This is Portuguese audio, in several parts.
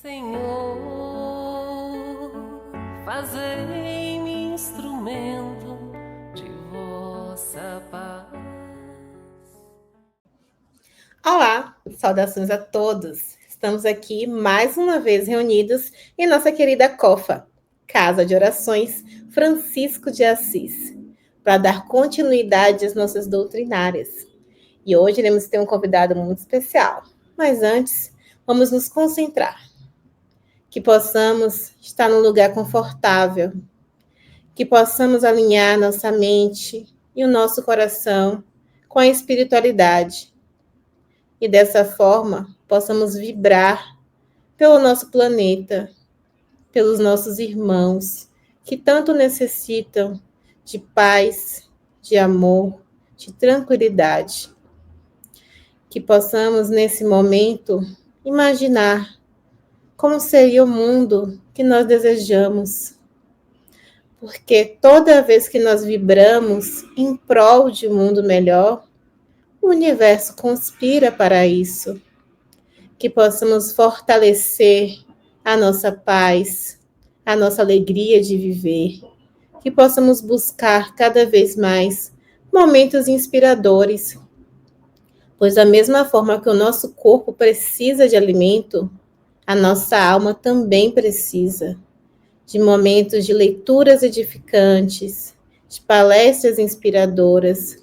Senhor, fazei-me instrumento de vossa paz. Olá, saudações a todos. Estamos aqui mais uma vez reunidos em nossa querida COFA, Casa de Orações Francisco de Assis, para dar continuidade às nossas doutrinárias. E hoje iremos ter um convidado muito especial. Mas antes, vamos nos concentrar. Que possamos estar num lugar confortável, que possamos alinhar nossa mente e o nosso coração com a espiritualidade. E dessa forma, possamos vibrar pelo nosso planeta, pelos nossos irmãos, que tanto necessitam de paz, de amor, de tranquilidade. Que possamos, nesse momento, imaginar como seria o mundo que nós desejamos. Porque toda vez que nós vibramos em prol de um mundo melhor, o universo conspira para isso. Que possamos fortalecer a nossa paz, a nossa alegria de viver. Que possamos buscar cada vez mais momentos inspiradores. Pois da mesma forma que o nosso corpo precisa de alimento, a nossa alma também precisa de momentos de leituras edificantes, de palestras inspiradoras,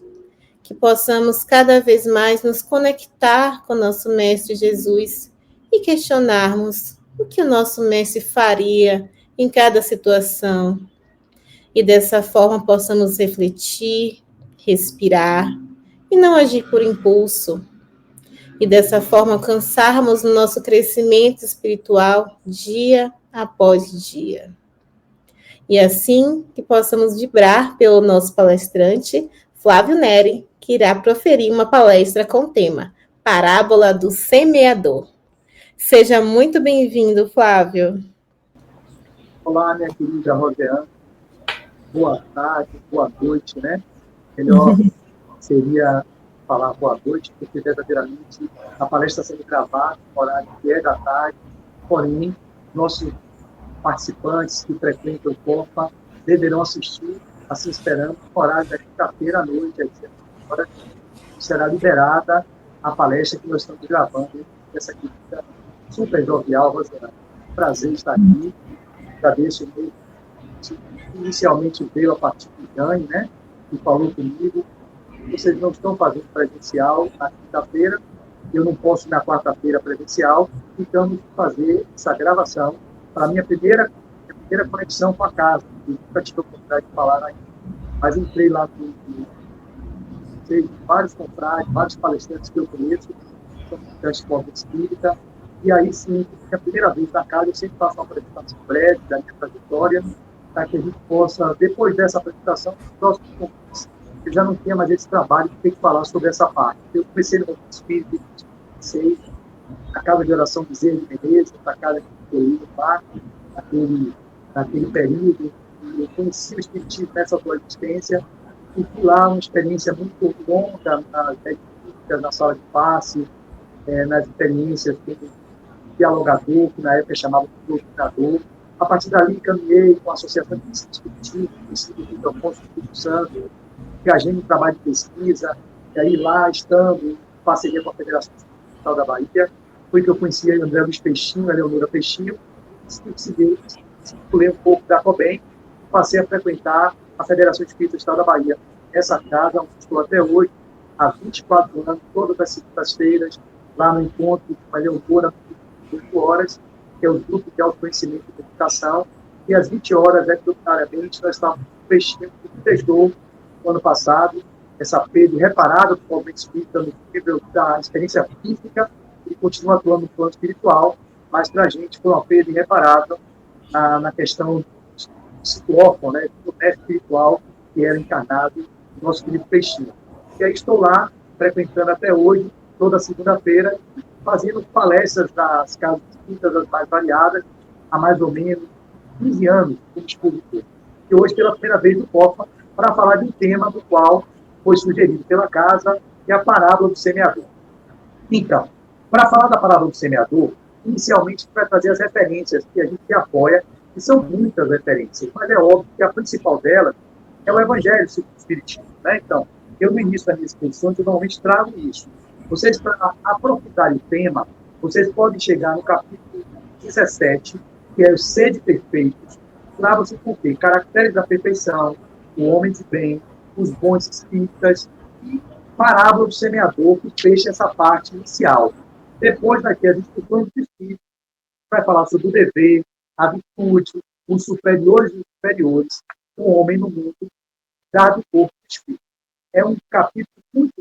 que possamos cada vez mais nos conectar com o nosso Mestre Jesus e questionarmos o que o nosso Mestre faria em cada situação. E dessa forma possamos refletir, respirar e não agir por impulso. E dessa forma alcançarmos o nosso crescimento espiritual dia após dia. E assim que possamos vibrar pelo nosso palestrante, Flávio Neri, que irá proferir uma palestra com o tema Parábola do Semeador. Seja muito bem-vindo, Flávio. Olá, minha querida Rosiane. Boa tarde, boa noite, né? Melhor seria falar boa noite, porque verdadeiramente a palestra está sendo gravada no horário que é da tarde, porém, nossos participantes que frequentam o COFA deverão assistir, assim esperando, no horário da quinta-feira à noite, às 19 horas, será liberada a palestra que nós estamos gravando essa quinta super jovial, Rosiane. Prazer estar aqui, agradeço muito. Inicialmente veio a partir de Jane, né, que falou comigo, vocês não estão fazendo presencial na quinta-feira, eu não posso ir na quarta-feira presencial, então vamos fazer essa gravação para a minha primeira conexão com a casa, eu nunca tive a oportunidade de falar ainda, mas entrei lá com vários confrades, vários palestrantes que eu conheço, são transporte espírita, e aí sim, é a primeira vez na casa, eu sempre faço uma apresentação breve da minha trajetória, para que a gente possa, depois dessa apresentação, nos próximos convites, eu já não tenha mais esse trabalho de ter que falar sobre essa parte. Eu comecei no Movimento Espírita em 2016, na Casa de Oração Bezerra de Menezes, na casa que eu ido lá, naquele período, eu conheci o Espiritismo nessa atual existência, e fui lá uma experiência muito longa nas técnicas, na sala de passe, nas experiências com o dialogador, que na época chamava de doutrinador. A partir dali, caminhei com a Associação de Ensino Espiritismo, o Instituto Afonso Espírito Santo, engajei no trabalho de pesquisa, e aí lá, estando em parceria com a Federação Espírita da Bahia, foi que eu conheci a André Luiz Peixinho, a Leonora Peixinho, circulei um pouco da COBEM, passei a frequentar a Federação Espírita Estadual da Bahia. Essa casa, onde estou até hoje, há 24 anos, todas as segundas-feiras, lá no encontro com a Leonora, 8 horas, que é o grupo de autoconhecimento e educação, e às 20 horas, doutrinariamente, nós estávamos no Peixinho, que prestou no ano passado, essa perda irreparável do movimento espírita no nível da experiência física, e continua atuando no plano espiritual, mas para a gente foi uma perda irreparável na questão psico-órfão, né, do mestre espiritual que era encarnado no nosso querido Peixinho. E aí estou lá, frequentando até hoje, toda segunda-feira, fazendo palestras nas casas espíritas as mais variadas, há mais ou menos 15 anos como expositor. E hoje, pela primeira vez no COFA, para falar de um tema do qual foi sugerido pela casa, que é a parábola do semeador. Então, para falar da parábola do semeador, inicialmente, a gente vai trazer as referências que a gente apoia, que são muitas referências, mas é óbvio que a principal delas é o Evangelho segundo o Espiritismo. Né? Então, eu, no início das minhas exposições, eu normalmente trago isso. Vocês, para aprofundarem o tema, vocês podem chegar no capítulo 17, que é os Sede Perfeitos. Lá você tem caracteres da perfeição, o homem de bem, os bons espíritas e parábola do semeador, que fecha essa parte inicial. Depois vai ter as instruções do espírito, vai falar sobre o dever, a virtude, os superiores e os superiores, o homem no mundo, dado o corpo do espírito. É um capítulo muito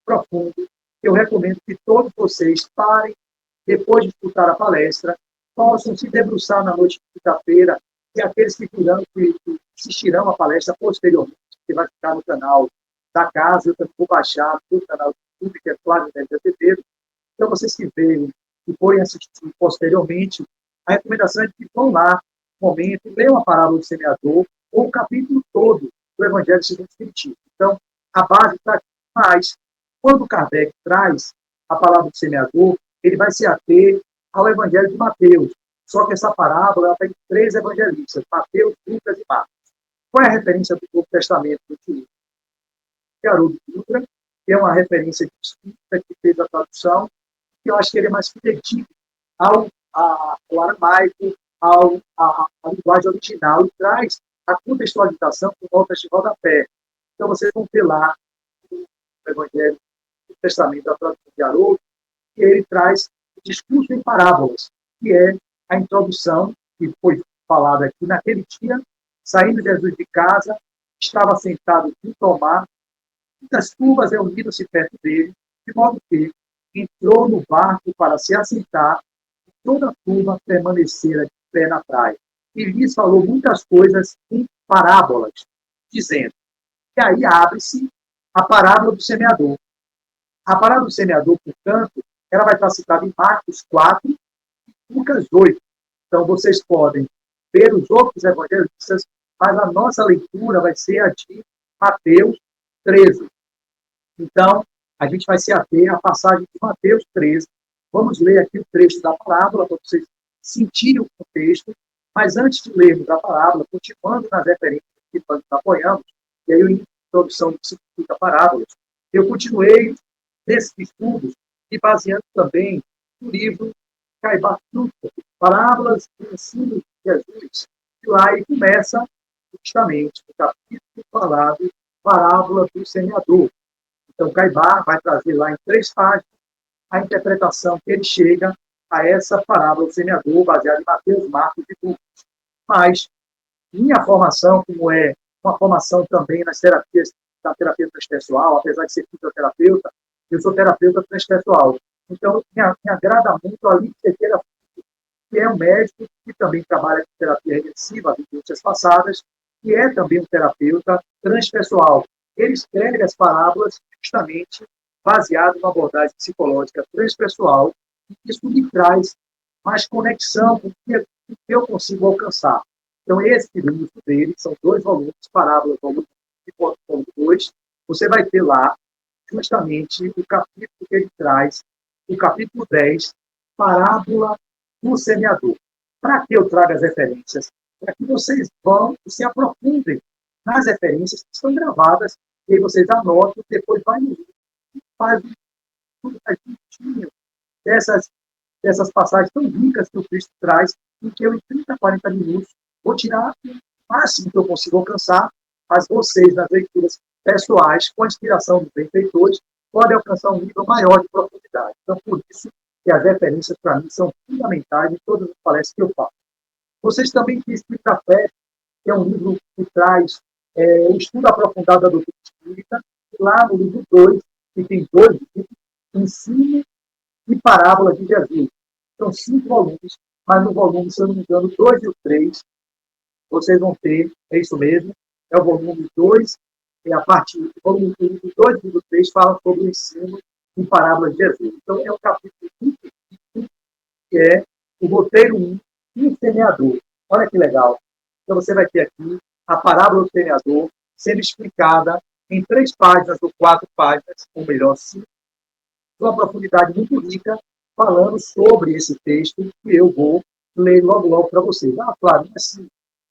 profundo, que eu recomendo que todos vocês parem, depois de escutar a palestra, possam se debruçar na noite de quinta-feira, e aqueles que assistirão a palestra posteriormente, que vai ficar no canal da casa, eu também vou baixar no canal do YouTube, que é Flávio Neves Azevedo. Então, vocês que veem e forem assistir posteriormente, a recomendação é que vão lá, no momento, leiam a parábola do semeador, ou o capítulo todo do Evangelho segundo o Espiritismo. Então, a base está aqui. Mas, quando Kardec traz a palavra do semeador, ele vai se ater ao Evangelho de Mateus. Só que essa parábola ela tem 3 evangelistas, Mateus, Lucas e Marcos. Qual é a referência do Novo Testamento do utiliza? Haroldo Dutra, que é uma referência de espírita que fez a tradução, que eu acho que ele é mais fidedigno ao aramaico, à linguagem original, e traz a contextualização com notas de rodapé. Então, vocês vão ter lá no Evangelho do Testamento da tradução de Haroldo, que ele traz o discurso em parábolas, que é a introdução que foi falada aqui naquele dia, saindo Jesus de casa, estava sentado junto ao mar, muitas turmas reuniram-se perto dele, de modo que entrou no barco para se assentar, e toda a turma permanecera de pé na praia. E lhes falou muitas coisas em parábolas, dizendo, que aí abre-se a parábola do semeador. A parábola do semeador, portanto, ela vai estar citada em Marcos 4 e Lucas 8. Então, vocês podem ver os outros evangelistas, mas a nossa leitura vai ser a de Mateus 13. Então, a gente vai se ater à passagem de Mateus 13. Vamos ler aqui o trecho da parábola, para vocês sentirem o contexto. Mas antes de lermos a parábola, continuando nas referências que nós apoiamos, e aí a introdução do que significa parábolas, eu continuei nesses estudos e baseando também no livro Caibá Truta, Parábolas do Ensino de Jesus. E lá ele começa justamente o capítulo falado Parábola do Semeador. Então, Caibá vai trazer lá em 3 páginas a interpretação que ele chega a essa parábola do semeador, baseada em Mateus, Marcos e Lucas. Mas, minha formação, como é uma formação também nas terapias, da terapia transpessoal, apesar de ser fisioterapeuta, eu sou terapeuta transpessoal. Então, me agrada muito a Lídia Cerqueira, que é um médico que também trabalha com terapia regressiva, vivências passadas, que é também um terapeuta transpessoal. Ele escreve as parábolas justamente baseado numa abordagem psicológica transpessoal, e isso me traz mais conexão com o que eu consigo alcançar. Então, esse livro dele, são 2 volumes, Parábolas, volume 1 e volume 2, você vai ter lá justamente o capítulo que ele traz, o capítulo 10, Parábola do Semeador. Para que eu traga as referências? Para que vocês vão e se aprofundem nas referências que estão gravadas, e aí vocês anotam, depois vai no livro e faz tudo certinho dessas passagens tão ricas que o Cristo traz, em que eu, em 30, 40 minutos, vou tirar o máximo que eu consigo alcançar, mas vocês, nas leituras pessoais, com a inspiração dos benfeitores, podem alcançar um nível maior de profundidade. Então, por isso que as referências, para mim, são fundamentais em todas as palestras que eu faço. Vocês também têm Espírita Fé, que é um livro que traz o estudo aprofundado da doutrina espírita, e lá no livro 2, que tem 2 livros, Ensino e Parábola de Jesus. São 5 volumes, mas no volume, se eu não me engano, 2 e o 3, vocês vão ter, é isso mesmo, é o volume 2, é a parte, o volume 2 e o 3 fala sobre o ensino e parábola de Jesus. Então, é um capítulo muito rico, que é o roteiro 1 e o semeador. Olha que legal. Então, você vai ter aqui a parábola do semeador sendo explicada em 3 páginas ou 4 páginas, ou melhor, 5, de uma profundidade muito rica, falando sobre esse texto que eu vou ler logo para vocês. Claro, mas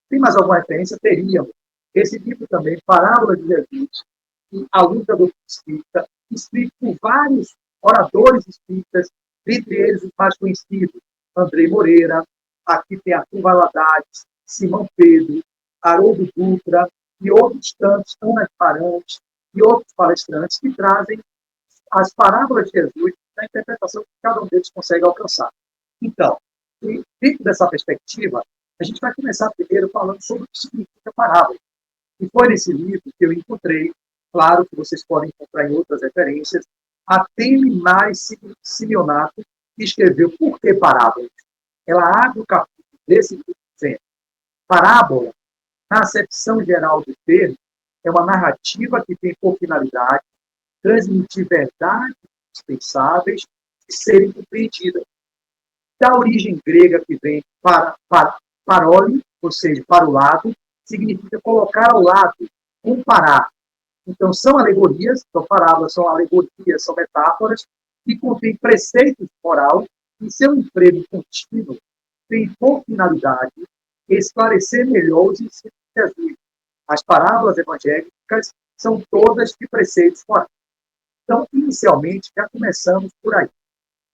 tem mais alguma referência? Teríamos. Esse livro também, Parábola de Jesus, e a luta do espírita, escrito por vários oradores espíritas, dentre eles os mais conhecidos, André Moreira, aqui tem Arthur Valadares, Simão Pedro, Haroldo Dutra e outros tantos, Ana Parantes e outros palestrantes que trazem as parábolas de Jesus na interpretação que cada um deles consegue alcançar. Então, dentro dessa perspectiva, a gente vai começar primeiro falando sobre o que significa parábola. E foi nesse livro que eu encontrei, claro que vocês podem encontrar em outras referências, a Temi Simeonato, que escreveu Por que Parábolas? Ela abre o capítulo desse livro dizendo: parábola, na acepção geral do termo, é uma narrativa que tem por finalidade transmitir verdades indispensáveis e serem compreendidas. Da origem grega que vem parole, ou seja, para o lado, significa colocar ao lado, comparar. Então, são alegorias, são parábolas, são alegorias, são metáforas, que contêm preceitos de moral e seu emprego contínuo tem por finalidade esclarecer melhor os ensinos de Jesus. As parábolas evangélicas são todas de preceitos morais. Então, inicialmente, já começamos por aí.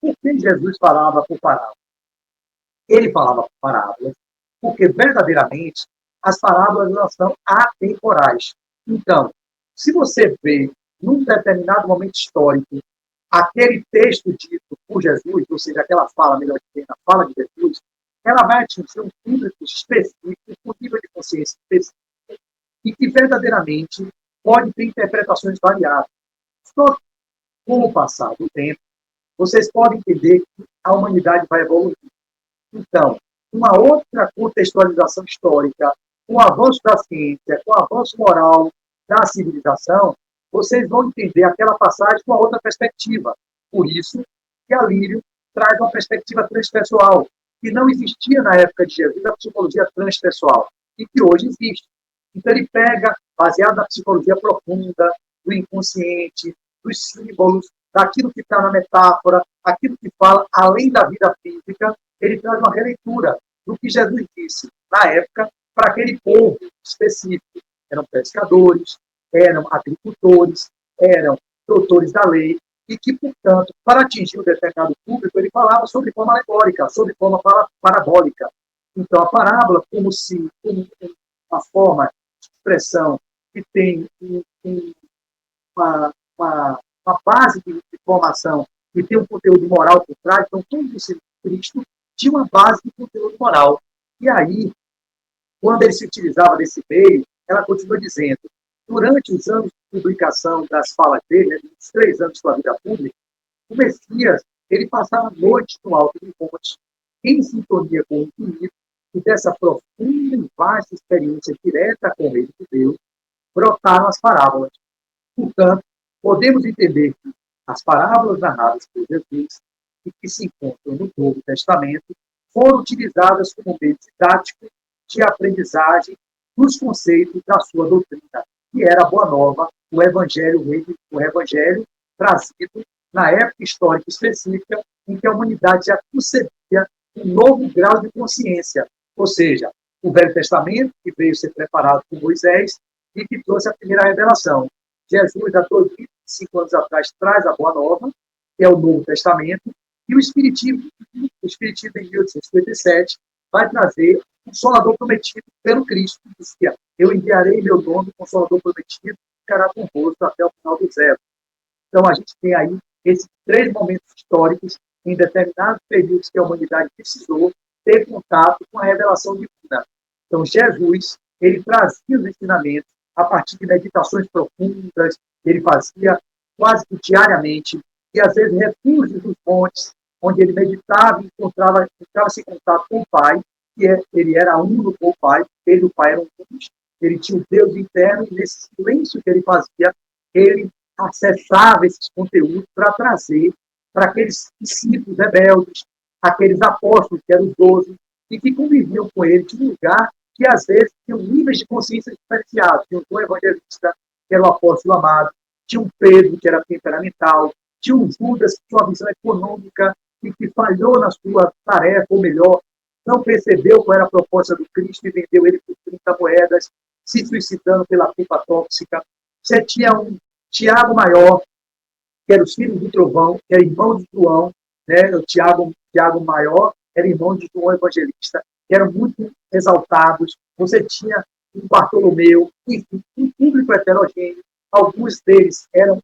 Por que Jesus falava por parábolas? Ele falava por parábolas porque, verdadeiramente, as parábolas elas são atemporais. Então, se você vê, num determinado momento histórico, aquele texto dito por Jesus, ou seja, aquela fala, melhor dizendo, a fala de Jesus, ela vai atingir um público específico, um nível de consciência específico, e que verdadeiramente pode ter interpretações variadas. Só com o passar do tempo, vocês podem entender que a humanidade vai evoluir. Então, uma outra contextualização histórica, com o avanço da ciência, com o avanço moral da civilização, vocês vão entender aquela passagem com a outra perspectiva. Por isso que a Lírio traz uma perspectiva transpessoal, que não existia na época de Jesus a psicologia transpessoal, e que hoje existe. Então ele pega, baseado na psicologia profunda, do inconsciente, dos símbolos, daquilo que está na metáfora, aquilo que fala além da vida física, ele traz uma releitura do que Jesus disse na época para aquele povo específico. Eram pescadores, eram agricultores, eram doutores da lei, e que, portanto, para atingir um determinado público, ele falava sobre forma alegórica, sobre forma parabólica. Então, a parábola, como uma forma de expressão que tem uma base de formação e tem um conteúdo moral por trás, então, tudo isso de Cristo tinha uma base de conteúdo moral. E aí, quando ele se utilizava desse meio, ela continua dizendo: durante os anos de publicação das falas dele, os 3 anos da vida pública, o Messias ele passava noites no alto de monte, em sintonia com o infinito, e dessa profunda e vasta experiência direta com ele de Deus, brotaram as parábolas. Portanto, podemos entender que as parábolas narradas por Jesus e que se encontram no Novo Testamento foram utilizadas como meio didático de aprendizagem dos conceitos da sua doutrina, que era a Boa Nova, o Evangelho trazido na época histórica específica em que a humanidade já concebia um novo grau de consciência, ou seja, o Velho Testamento, que veio ser preparado por Moisés e que trouxe a primeira revelação. Jesus, há 2005 anos atrás, traz a Boa Nova, que é o Novo Testamento, e o Espiritismo em 1857, vai trazer o Consolador prometido pelo Cristo, que dizia: eu enviarei meu nome, Consolador prometido, que ficará convosco até o final do zero. Então, a gente tem aí esses 3 momentos históricos, em determinados períodos que a humanidade precisou ter contato com a revelação divina. Então, Jesus, ele trazia os ensinamentos a partir de meditações profundas, ele fazia quase que diariamente, e às vezes refúgios nos montes, onde ele meditava e entrava-se em contato com o Pai, que ele era uno com o Pai, ele e o Pai eram unos, ele tinha o Deus interno, e nesse silêncio que ele fazia, ele acessava esses conteúdos para trazer para aqueles discípulos rebeldes, aqueles apóstolos, que eram os 12, e que conviviam com ele de um lugar que, às vezes, tinham níveis de consciência diferenciados. Tinha um evangelista, que era o apóstolo amado, tinha um Pedro, que era temperamental, tinha um Judas, que tinha uma visão econômica e que falhou na sua tarefa, ou melhor, não percebeu qual era a proposta do Cristo e vendeu ele por 30 moedas, se suicidando pela culpa tóxica. Você tinha um Tiago Maior, que era o filho do Trovão, que era irmão de João, né? O Tiago Maior era irmão de João Evangelista, que eram muito exaltados. Você tinha um Bartolomeu, enfim, um público heterogêneo. Alguns deles eram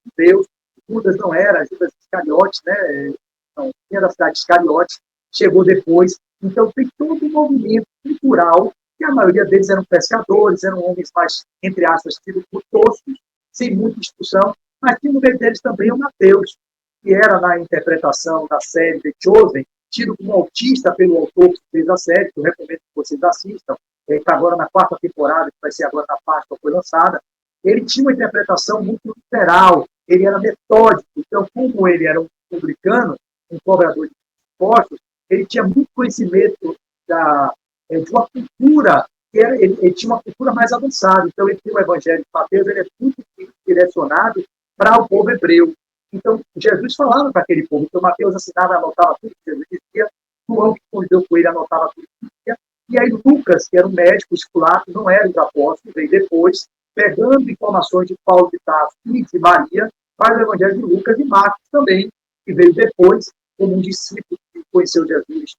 judeus, Judas não era, Judas Iscariotes, né? Não, tinha da cidade de Iscariotes, chegou depois. Então, tem todo um movimento cultural, que a maioria deles eram pescadores, eram homens mais, entre aspas, tidos por toscos, sem muita instrução, mas tinha no meio deles também o Mateus, que era na interpretação da série The Chosen, tido como autista pelo autor que fez a série, que eu recomendo que vocês assistam, está agora na 4ª temporada, que vai ser agora na Páscoa, foi lançada. Ele tinha uma interpretação muito literal, ele era metódico, então, como ele era um publicano, um cobrador de impostos, ele tinha muito conhecimento de uma cultura, ele tinha uma cultura mais avançada, então ele tem o Evangelho de Mateus, ele é muito direcionado para o povo hebreu. Então, Jesus falava para aquele povo. Então, Mateus assinava, anotava tudo que Jesus dizia. João, que conviveu com ele, anotava tudo que dizia. E aí, Lucas, que era um médico esculato, não era dos apóstolos, veio depois, pegando informações de Paulo de Tarso e de Maria, faz o Evangelho de Lucas e Marcos também, que veio depois, como um discípulo que conheceu Jesus.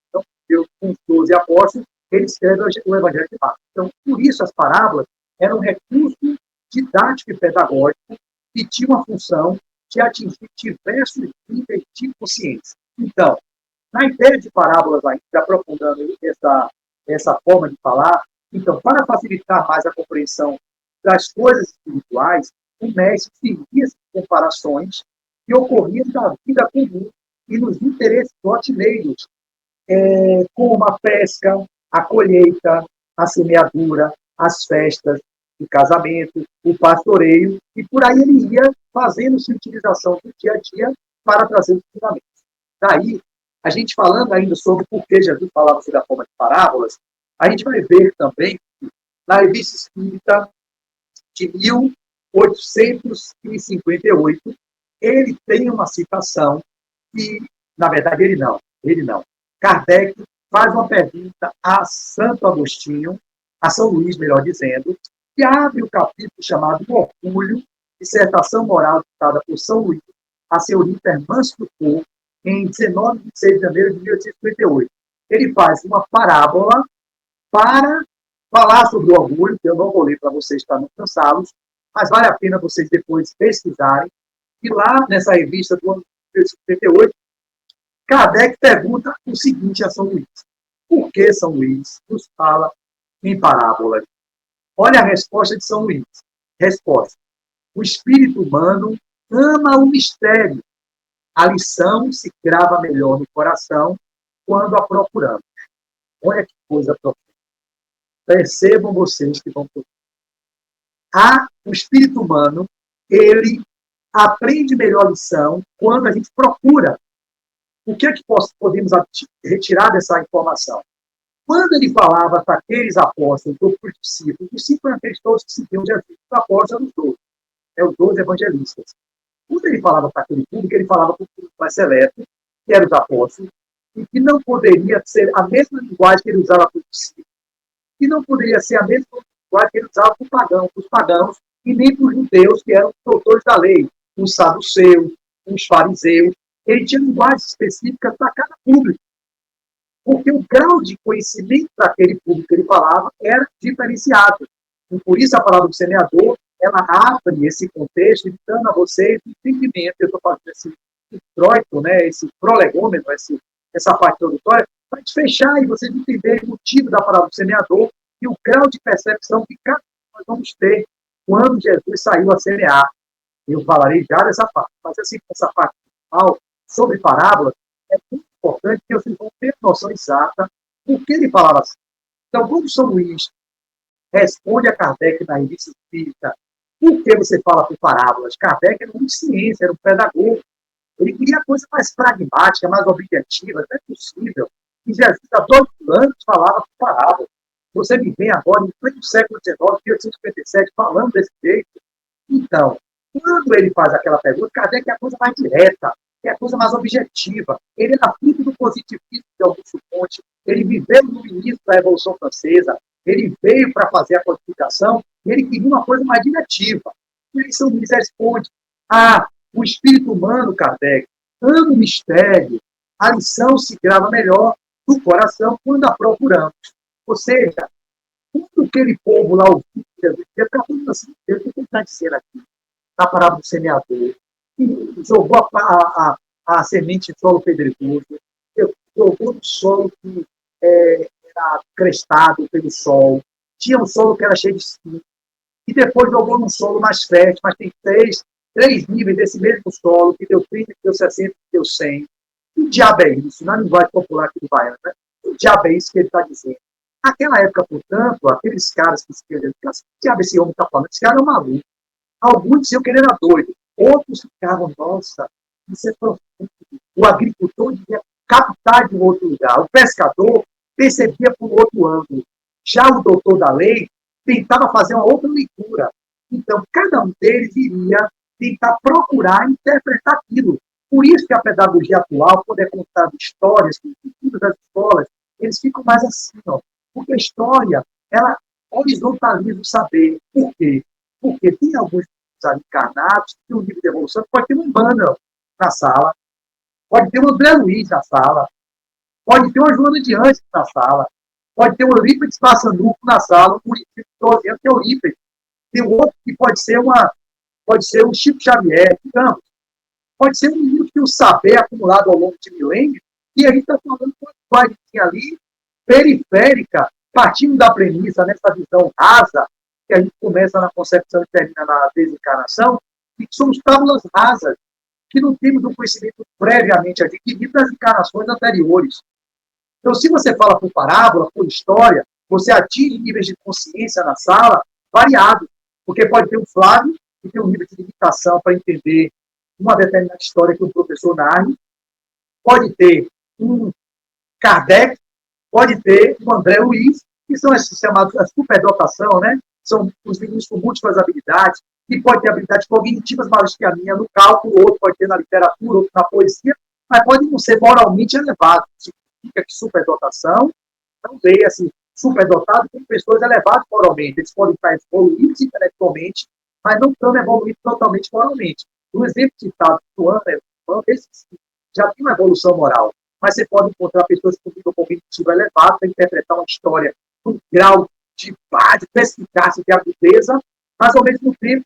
Então, com os 12 apóstolos, ele escreve o Evangelho de Marcos. Então, por isso, as parábolas eram um recurso didático e pedagógico que tinha uma função de atingir diversos níveis de consciência. Então, na ideia de parábolas, ainda aprofundando essa forma de falar, então, para facilitar mais a compreensão das coisas espirituais, o mestre fazia comparações que ocorriam na vida comum e nos interesses rotineiros, como a pesca, a colheita, a semeadura, as festas, o casamento, o pastoreio, e por aí ele ia fazendo-se utilização do dia a dia para trazer os fundamentos. Daí, a gente falando ainda sobre por que Jesus falava sobre a forma de parábolas, a gente vai ver também que na Revista Espírita de 1858, ele tem uma citação que, na verdade, ele não. Kardec faz uma pergunta a Santo Agostinho, a São Luís, melhor dizendo, que abre o capítulo chamado Orgulho, dissertação moral ditada por São Luís a senhorita Hermance Foucault, em 19 e 26 de janeiro de 1858. Ele faz uma parábola para falar sobre o orgulho, que eu não vou ler para vocês para não cansá-los, mas vale a pena vocês depois pesquisarem. E lá, nessa revista do ano de 1858, Kardec pergunta o seguinte a São Luís: por que São Luís nos fala em parábolas? Olha a resposta de São Luís. Resposta: o espírito humano ama o mistério. A lição se grava melhor no coração quando a procuramos. Olha que coisa profunda. Percebam vocês que vão procurar. O espírito humano, ele aprende melhor a lição quando a gente procura. O que é que podemos retirar dessa informação? Quando ele falava para aqueles apóstolos, para os discípulos, os discípulos eram aqueles todos que seguiam Jesus, os apóstolos eram os 12, os 12 evangelistas. Quando ele falava para aquele público, ele falava para o público mais seleto, que eram os apóstolos, e que não poderia ser a mesma linguagem que ele usava para os discípulos, que não poderia ser a mesma linguagem que ele usava para os pagãos, e nem para os judeus, que eram os doutores da lei, os saduceus, os fariseus. Ele tinha linguagens específicas para cada público, porque o grau de conhecimento daquele público que ele falava era diferenciado. E por isso a palavra do semeador, ela abre esse contexto, dando a vocês o entendimento. Eu estou fazendo esse introito, né, esse prolegômetro, essa parte introdutória, para fechar e vocês entenderem o motivo da palavra do semeador e o grau de percepção que cada um nós vamos ter quando Jesus saiu a semear. Eu falarei já dessa parte, mas assim, essa parte final sobre parábolas é muito importante que vocês vão ter noção exata por que ele falava assim. Então, quando São Luís responde a Kardec na Revista Espírita, por que você fala por parábolas? Kardec era um ciência, era um pedagogo. Ele queria coisa mais pragmática, mais objetiva, não é possível. E Jesus, há 2 anos, falava por parábolas. Você me vem agora, em pleno século XIX, 1857, falando desse jeito. Então, quando ele faz aquela pergunta, Kardec é a coisa mais direta. que é a coisa mais objetiva. Ele era fruto do positivismo de Augusto Comte, ele viveu no início da Revolução Francesa, ele veio para fazer a codificação, e ele queria uma coisa mais diretiva. E aí São Luís responde, o espírito humano, Kardec, ama o mistério, a lição se grava melhor no coração quando a procuramos. Ou seja, quando aquele povo lá ouviu Jesus, ele está falando assim, Deus, o que ele está dizendo aqui? Na parábola do semeador, que jogou a semente em solo pedregoso, jogou no solo que era crestado pelo sol, tinha um solo que era cheio de espinhos, e depois jogou num solo mais fértil, mas tem três níveis desse mesmo solo, que deu 30, que deu 60, que deu 100. O diabo é isso, na linguagem popular aqui do Baiano, né? O diabo é isso que ele está dizendo. Naquela época, portanto, aqueles caras que escreveram, que diabo esse homem está falando? Esse cara é um maluco. Alguns diziam que ele era doido, outros ficavam, nossa, isso é profundo. O agricultor devia captar de um outro lugar, o pescador percebia por outro ângulo. Já o doutor da lei tentava fazer uma outra leitura. Então, cada um deles iria tentar procurar interpretar aquilo. Por isso que a pedagogia atual, quando é contada histórias, todas das escolas, eles ficam mais assim, ó. Porque a história, ela horizontaliza o saber. Por quê? Porque tem alguns encarnados que tem um nível de evolução, pode ter um Emmanuel na sala, pode ter um André Luiz na sala, pode ter uma Joana de Anjos na sala, pode ter um Eurípides Passanuco na sala, um Eurípides de 12 anos, que é Eurípides. Tem um outro que pode ser um Chico Xavier, digamos. Pode ser um livro que o saber acumulado ao longo de milênios, e a gente está falando de uma linha ali periférica, partindo da premissa, nessa visão rasa, que a gente começa na concepção e termina na desencarnação, e que somos tábulas rasas, que não temos um conhecimento previamente adquirido das encarnações anteriores. Então, se você fala por parábola, por história, você atinge níveis de consciência na sala variados, porque pode ter um Flávio, que tem um nível de limitação para entender uma determinada história que o professor narre, pode ter um Kardec, pode ter um André Luiz, que são esses chamados a superdotação, né? São os meninos com múltiplas habilidades, que pode ter habilidades cognitivas maiores que a minha no cálculo, outro pode ter na literatura, outro na poesia, mas pode não ser moralmente elevado. Significa que superdotação não vê assim, superdotado com pessoas elevadas moralmente. Eles podem estar evoluídos intelectualmente, mas não estão evoluídos totalmente moralmente. Um exemplo citado do Anderson, esse já tem uma evolução moral, mas você pode encontrar pessoas com nível cognitivo elevado para interpretar uma história com um grau de perspicácia, de agudeza, mas ao mesmo tempo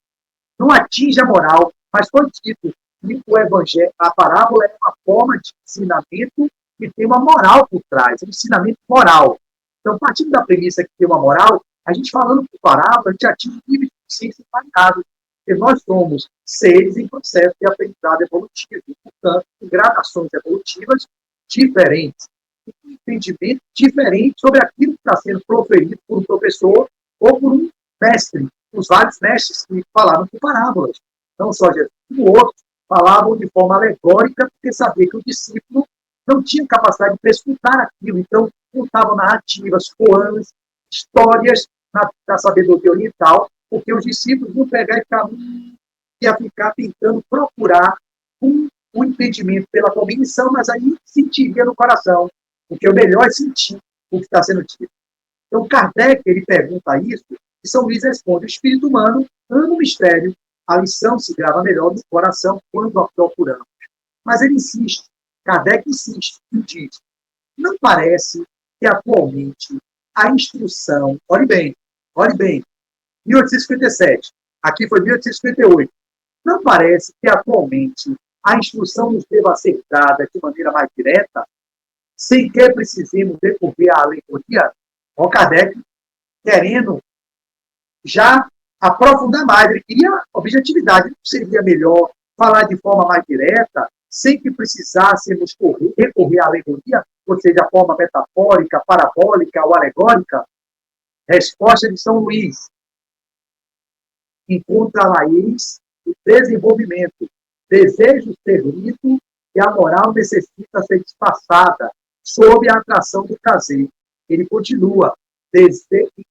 não atinge a moral. Mas foi dito que o evangelho, a parábola é uma forma de ensinamento que tem uma moral por trás, um ensinamento moral. Então, partindo da premissa que tem uma moral, a gente falando por parábola, a gente atinge níveis de consciência variados. Porque nós somos seres em processo de aprendizado evolutivo, e, portanto, com gradações evolutivas diferentes, e com entendimento diferente sobre aquilo que está sendo proferido por um professor ou por um mestre. Os vários mestres que falavam por parábolas. Não só Jesus, como outros falavam de forma alegórica, porque sabia que o discípulo não tinha capacidade de prescrutar aquilo. Então, contavam narrativas, poemas, histórias da sabedoria oriental, porque os discípulos não pegaram e ficar tentando procurar um entendimento pela cognição, mas aí sentiria no coração, porque o melhor é sentir o que está sendo dito. Então, Kardec, ele pergunta isso, e São Luís responde, o espírito humano ama o mistério, a lição se grava melhor no coração quando a procuramos. Mas ele insiste, Kardec insiste e diz, não parece que atualmente a instrução, olhe bem, 1857, aqui foi 1858, não parece que atualmente a instrução nos deva ser dada de maneira mais direta, sem que precisemos recorrer à alegoria, o Kardec querendo já aprofundar mais, ele queria objetividade, não seria melhor falar de forma mais direta, sem que precisássemos recorrer à alegoria, ou seja, a forma metafórica, parabólica ou alegórica? Resposta de São Luís. Encontra-la-eis o desenvolvimento, desejo ser lido e a moral necessita ser disfarçada sob a atração do prazer. Ele continua,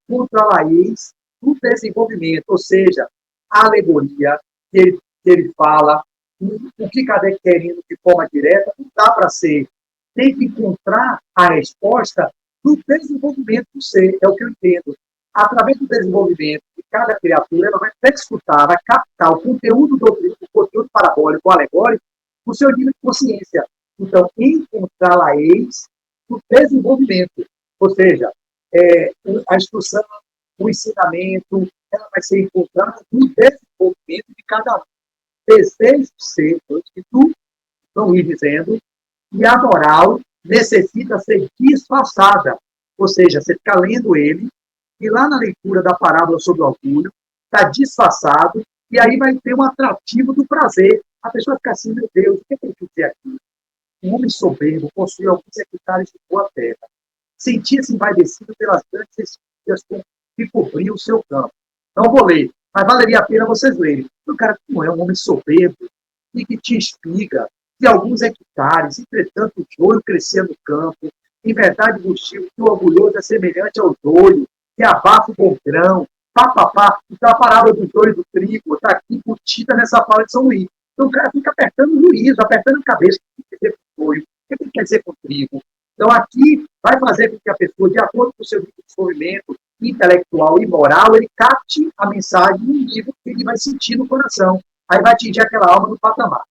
encontra-la-eis o desenvolvimento, ou seja, a alegoria que ele fala, O que Kardec querendo de forma direta não dá para ser. Tem que encontrar a resposta no desenvolvimento do ser, é o que eu entendo. Através do desenvolvimento de cada criatura, ela vai escutar, vai captar o conteúdo do conteúdo parabólico, alegórico, no seu nível de consciência. Então, encontrá-la-eis no desenvolvimento. Ou seja, a instrução, o ensinamento, ela vai ser encontrada no desenvolvimento de cada um. Desejo ser, que tu não ir dizendo, e a moral necessita ser disfarçada. Ou seja, você fica lendo ele, e lá na leitura da parábola sobre o orgulho, está disfarçado, e aí vai ter um atrativo do prazer. A pessoa fica assim, meu Deus, o que ele quer dizer aqui? Um homem soberbo possui alguns hectares de boa terra. Sentia-se envaidecido pelas grandes espigas que cobriam o seu campo. Não vou ler, mas valeria a pena vocês lerem. O cara não é um homem soberbo e que tinha espiga de alguns hectares, entretanto o joio crescia no campo. Em verdade vos digo que o orgulhoso é semelhante ao joio, que abafa o bom grão, papapá. Então a parábola do joio e do trigo está aqui curtida nessa fala de São Luís. Então o cara fica apertando o juízo, apertando a cabeça. O que quer dizer com joio? O que quer dizer com trigo? Então aqui vai fazer com que a pessoa, de acordo com o seu desenvolvimento intelectual e moral, ele capte a mensagem no nível que ele vai sentir no coração. Aí vai atingir aquela alma no patamar.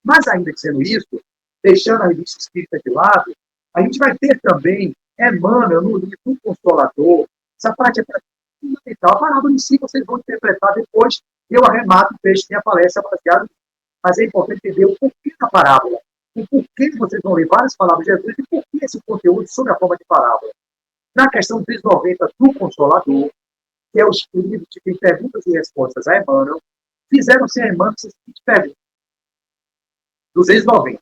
Mas ainda que sendo isso, deixando a revista espírita de lado, a gente vai ter também Emmanuel no livro O Consolador. Essa parte é fundamental. A parábola em si vocês vão interpretar depois. Eu arremato o texto da minha palestra baseado. Mas é importante entender o porquê da parábola. O porquê vocês vão ler várias palavras de Jesus e por que esse conteúdo sobre a forma de parábola. Na questão 390 do Consolador, que é o livro que tem perguntas e respostas a Emmanuel, fizeram-se a Emmanuel a seguinte pergunta. 290.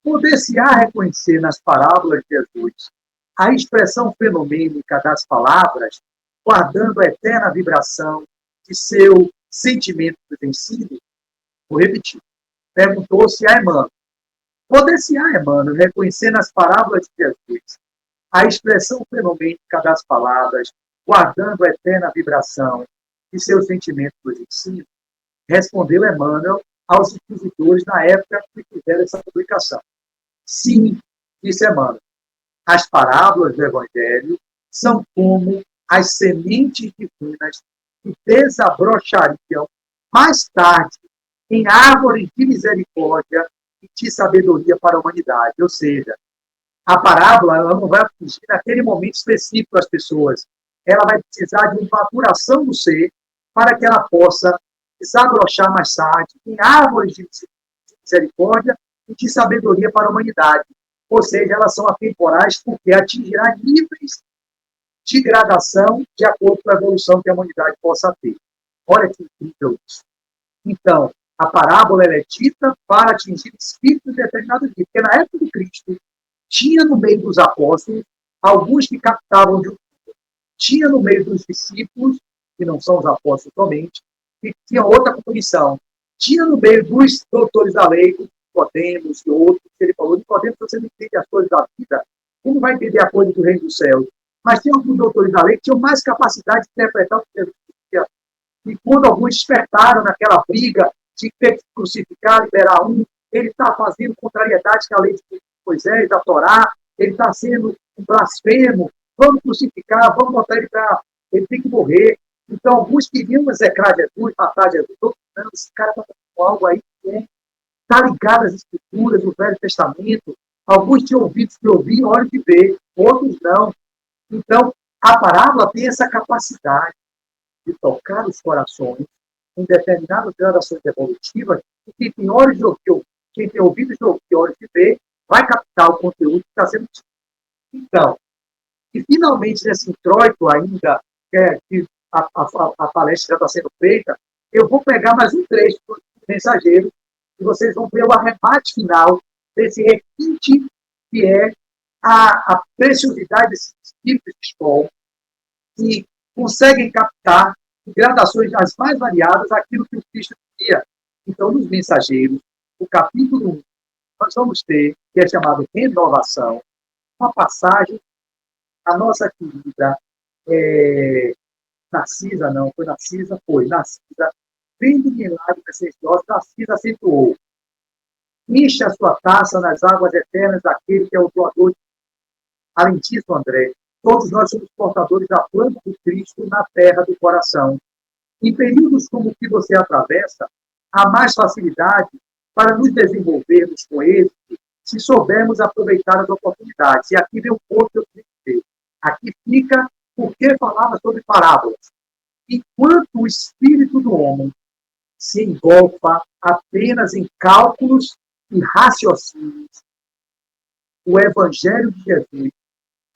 Poder-se-á reconhecer nas parábolas de Jesus a expressão fenomênica das palavras, guardando a eterna vibração de seu sentimento vencido? Vou repetir. Perguntou-se a Emmanuel. Poder-se-á, Emmanuel, reconhecer nas parábolas de Jesus a expressão fenomênica das palavras, guardando a eterna vibração de seus sentimentos vencidos? Respondeu Emmanuel aos inquisidores na época que fizeram essa publicação. Sim, disse Emmanuel, as parábolas do Evangelho são como as sementes divinas que desabrochariam mais tarde em árvores de misericórdia e de sabedoria para a humanidade. Ou seja, a parábola ela não vai atingir naquele momento específico as pessoas. Ela vai precisar de uma maturação do ser para que ela possa desabrochar mais tarde em árvores de misericórdia e de sabedoria para a humanidade. Ou seja, elas são atemporais porque atingirá níveis de gradação de acordo com a evolução que a humanidade possa ter. Olha que incrível isso. Então, a parábola é dita para atingir espíritos de determinado nível. Porque na época de Cristo, tinha no meio dos apóstolos alguns que captavam de um. Tinha no meio dos discípulos, que não são os apóstolos somente, que tinha outra compreensão. Tinha no meio dos doutores da lei, Nicodemos e outros, que ele falou, Nicodemos, você não entende as coisas da vida, como vai entender a coisa do reino dos céus? Mas tinha alguns doutores da lei que tinham mais capacidade de interpretar o que Jesus dizia. E quando alguns despertaram naquela briga de ter que crucificar, liberar um, ele está fazendo contrariedade com a lei de Moisés, da Torá, ele está sendo um blasfemo, vamos crucificar, vamos botar ele para... Ele tem que morrer. Então, alguns queriam execrar Jesus, matar Jesus, outros não, esse cara está fazendo algo aí que está ligado às Escrituras, do Velho Testamento. Alguns tinham ouvidos de ouvir, olhos de ver, outros não. Então, a parábola tem essa capacidade de tocar os corações em determinadas gradações evolutivas, e quem tem olhos de ouvir, quem tem ouvidos de ouvir, olhos de ver, vai captar o conteúdo que está sendo dito. Então, e finalmente, nesse introito ainda, que a palestra já está sendo feita, eu vou pegar mais um trecho do mensageiro, e vocês vão ver o arremate final desse requinte, que é a preciosidade desses espíritos de escola, que conseguem captar em gradações as mais variadas aquilo que o Cristo dizia. Então, nos mensageiros, o capítulo 1, nós vamos ter, que é chamado Renovação, uma passagem, a nossa querida Narcisa, vendo o milagre desses nós, Narcisa acentuou. Enche a sua taça nas águas eternas daquele que é o doador. Além disso, André, todos nós somos portadores da planta de Cristo na terra do coração. Em períodos como o que você atravessa, há mais facilidade para nos desenvolvermos com ele se soubermos aproveitar as oportunidades. E aqui vem um ponto que eu queria dizer. Aqui fica porque falava sobre parábolas. Enquanto o espírito do homem se engolfa apenas em cálculos e raciocínios, o Evangelho de Jesus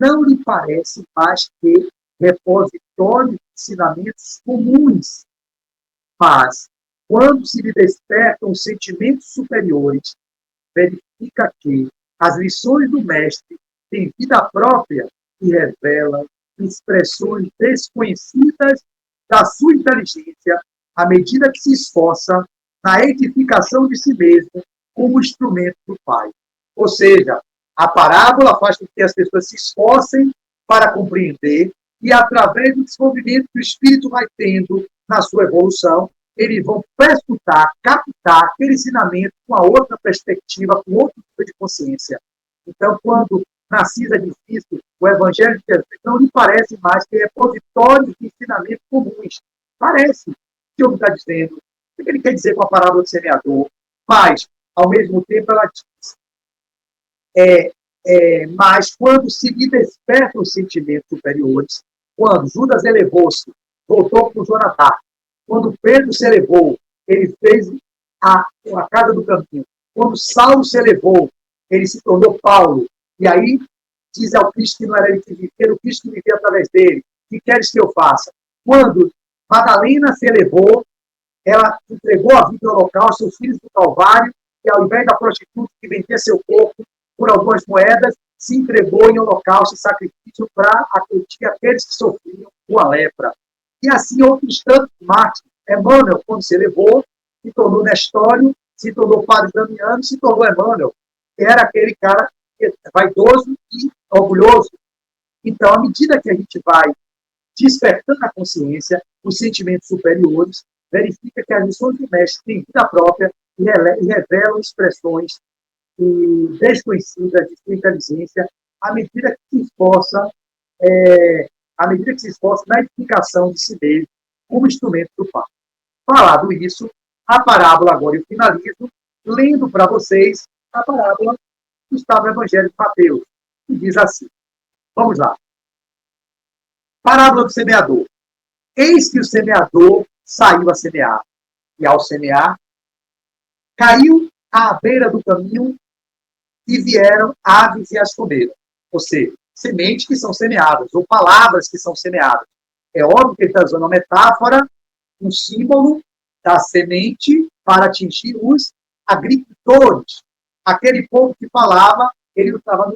não lhe parece mais que repositório de ensinamentos comuns. Mas, quando se lhe despertam sentimentos superiores, verifica que as lições do Mestre têm vida própria e revelam expressões desconhecidas da sua inteligência à medida que se esforça na edificação de si mesmo como instrumento do Pai. Ou seja, a parábola faz com que as pessoas se esforcem para compreender e, através do desenvolvimento que o Espírito vai tendo na sua evolução, eles vão perscrutar, captar aquele ensinamento com a outra perspectiva, com outro tipo de consciência. Então, quando Narcisa diz isso, o Evangelho de Jesus não lhe parece mais que repositórios de ensinamentos comuns. Parece. O que eu está dizendo? O que ele quer dizer com a parábola do semeador? Mas, ao mesmo tempo, ela diz mas quando se lhe despertam os sentimentos superiores, quando Judas elevou-se, voltou com Jonatã, quando Pedro se elevou, ele fez a casa do caminho. Quando Saulo se elevou, ele se tornou Paulo. E aí diz ao Cristo que não era ele que vivia, era o Cristo que vivia através dele. O que queres que eu faça? Quando Madalena se elevou, ela entregou a vida ao holocausto, seus filhos do Calvário, e ao invés da prostituta que vendia seu corpo por algumas moedas, se entregou em holocausto e sacrifício para acudir aqueles que sofriam com a lepra. E assim outros tantos mártires. Emmanuel, quando se elevou, se tornou Nestório, se tornou Padre Damiano, se tornou Emmanuel, que era aquele cara vaidoso e orgulhoso. Então, à medida que a gente vai despertando a consciência, os sentimentos superiores, verifica que as lições do mestre têm vida própria e revelam expressões desconhecidas de sua inteligência à medida que se esforça na edificação de si mesmo como instrumento do Pai. Falado isso, a parábola agora eu finalizo lendo para vocês a parábola que está no Evangelho de Mateus, que diz assim. Vamos lá. Parábola do semeador. Eis que o semeador saiu a semear, e ao semear, caiu à beira do caminho e vieram aves e as comeram. Ou seja, sementes que são semeadas, ou palavras que são semeadas. É óbvio que ele está usando uma metáfora, um símbolo da semente para atingir os agricultores. Aquele povo que falava, ele estava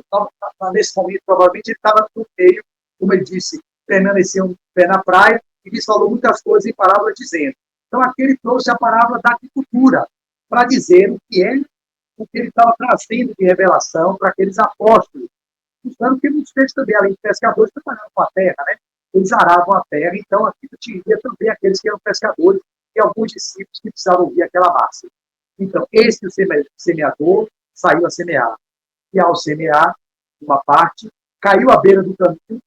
nesse momento, provavelmente ele estava no meio, como ele disse, permaneceu um pé na praia, e lhes falou muitas coisas em parábola dizendo. Então, aquele trouxe a parábola da agricultura, para dizer o que ele estava trazendo de revelação para aqueles apóstolos. Mostrando que muitos deles também, além de pescadores, trabalhavam com a terra, né? Eles aravam a terra, então aqui tinha também aqueles que eram pescadores e alguns discípulos que precisavam ouvir aquela massa. Então, esse semeador saiu a semear. E ao semear, uma parte caiu à beira do caminho,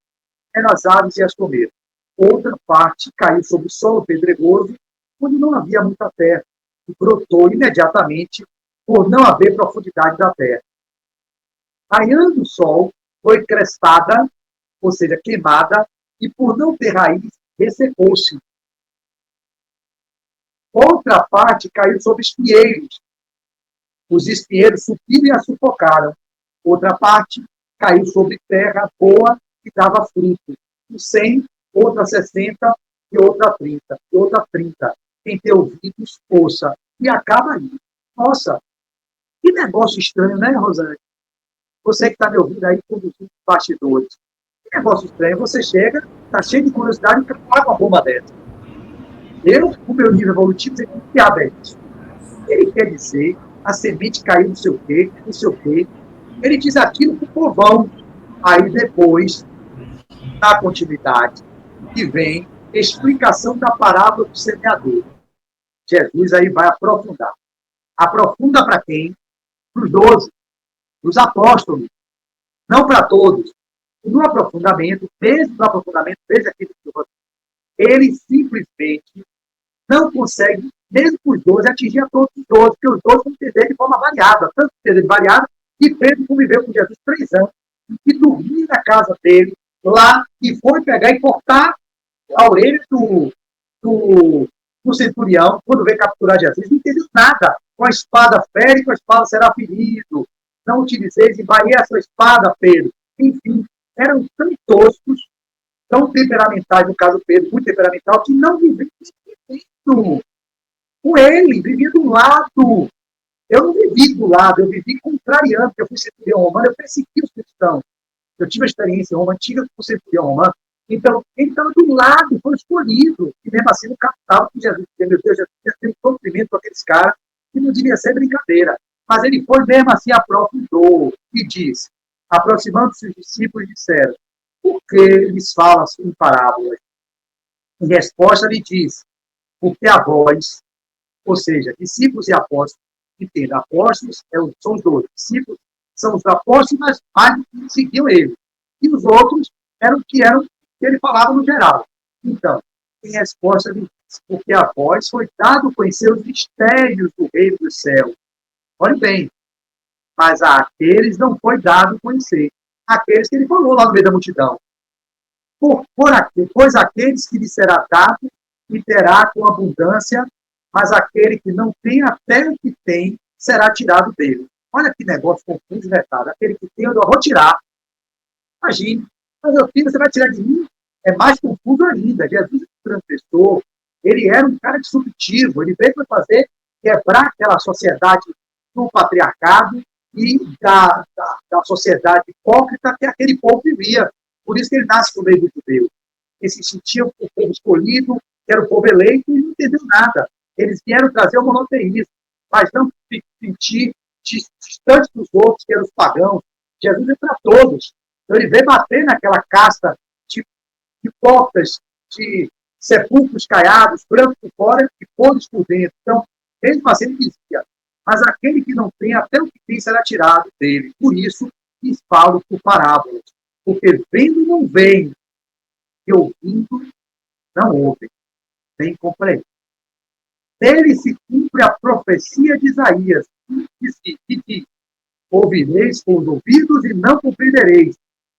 as aves e as comeram. Outra parte caiu sobre o solo pedregoso, onde não havia muita terra, e brotou imediatamente por não haver profundidade da terra. Raiando o sol, foi crestada, ou seja, queimada, e por não ter raiz, ressecou-se. Outra parte caiu sobre espinheiros. Os espinheiros subiram e a sufocaram. Outra parte caiu sobre terra boa e dava fruto. 100, outra 60 e outra 30. E outra 30. Quem tem ouvidos, ouça. E acaba aí. Nossa, que negócio estranho, né, Rosane? Você que está me ouvindo aí, conduzindo bastidores. Que negócio estranho. Você chega, está cheio de curiosidade e paga uma bomba dessa. Eu, com o meu nível evolutivo, sei que diabo é isso. Ele quer dizer, a semente caiu não sei o quê, não sei o quê. Ele diz aquilo para o povão. Aí depois, na continuidade, que vem explicação da parábola do semeador. Jesus aí vai aprofundar. Aprofunda para quem? para os 12, para os apóstolos, não para todos. E no aprofundamento, mesmo no aprofundamento, veja aqui, ele simplesmente não consegue, mesmo com os 12, atingir a todos os 12, porque os 12 vão entender de forma variada, tanto entender variada, que Pedro conviveu com Jesus 3 anos, e dormia na casa dele, lá, e foi pegar e cortar a orelha do centurião, quando veio capturar Jesus, não entendeu nada. Com a espada fere, com a espada será ferido. Não utilizeis, embainhei a sua espada, Pedro. Enfim, eram tão toscos, tão temperamentais, no caso Pedro, muito temperamental, que não viviam com ele, vivia do lado. Eu não vivi do lado, eu vivi contrariando, porque eu fui centurião romano, eu persegui os cristãos. Eu tive a experiência em Roma antiga com centurião romano. Então, ele estava do lado, foi escolhido. E mesmo assim, não captava que Jesus, meu Deus, Jesus tem um sofrimento com aqueles caras, que não devia ser brincadeira. Mas ele foi mesmo assim, aprofundou e disse, aproximando-se os discípulos, disseram, por que lhes fala em parábolas? Em resposta, lhe disse, porque a vós, ou seja, discípulos e apóstolos, entenda, apóstolos são os 12, discípulos são os apóstolos, mas mais que seguiam ele. E os outros eram que ele falava no geral. Então, em resposta, ele disse, porque a vós foi dado conhecer os mistérios do reino dos céus. Olhe bem, mas àqueles não foi dado conhecer. Aqueles que ele falou lá no meio da multidão. Pois aqueles que lhe será dado, e terá com abundância, mas aquele que não tem, até o que tem, será tirado dele. Olha que negócio confuso e retado. Aquele que tem, eu vou tirar. Imagine. Mas meu filho, você vai tirar de mim? É mais confuso ainda. Jesus é um transgressor. Ele era um cara disruptivo. Ele veio para quebrar aquela sociedade do patriarcado e da sociedade hipócrita que aquele povo vivia. Por isso que ele nasce no meio do judeu. Ele se sentia o povo escolhido, que era o povo eleito, e não entendeu nada. Eles vieram trazer o monoteísmo, mas não se sentir distante dos outros, que eram os pagãos. Jesus é para todos. Então ele veio bater naquela casta de hipócritas, de sepulcros caiados, brancos por fora e podres por dentro. Então, mesmo assim ele dizia, mas aquele que não tem, até o que tem será tirado dele. Por isso, lhes falo por parábolas. Porque vendo não veem, e ouvindo não ouvem, nem compreendem. Dele se cumpre a profecia de Isaías, que diz, ouvireis com os ouvidos e não compreendereis.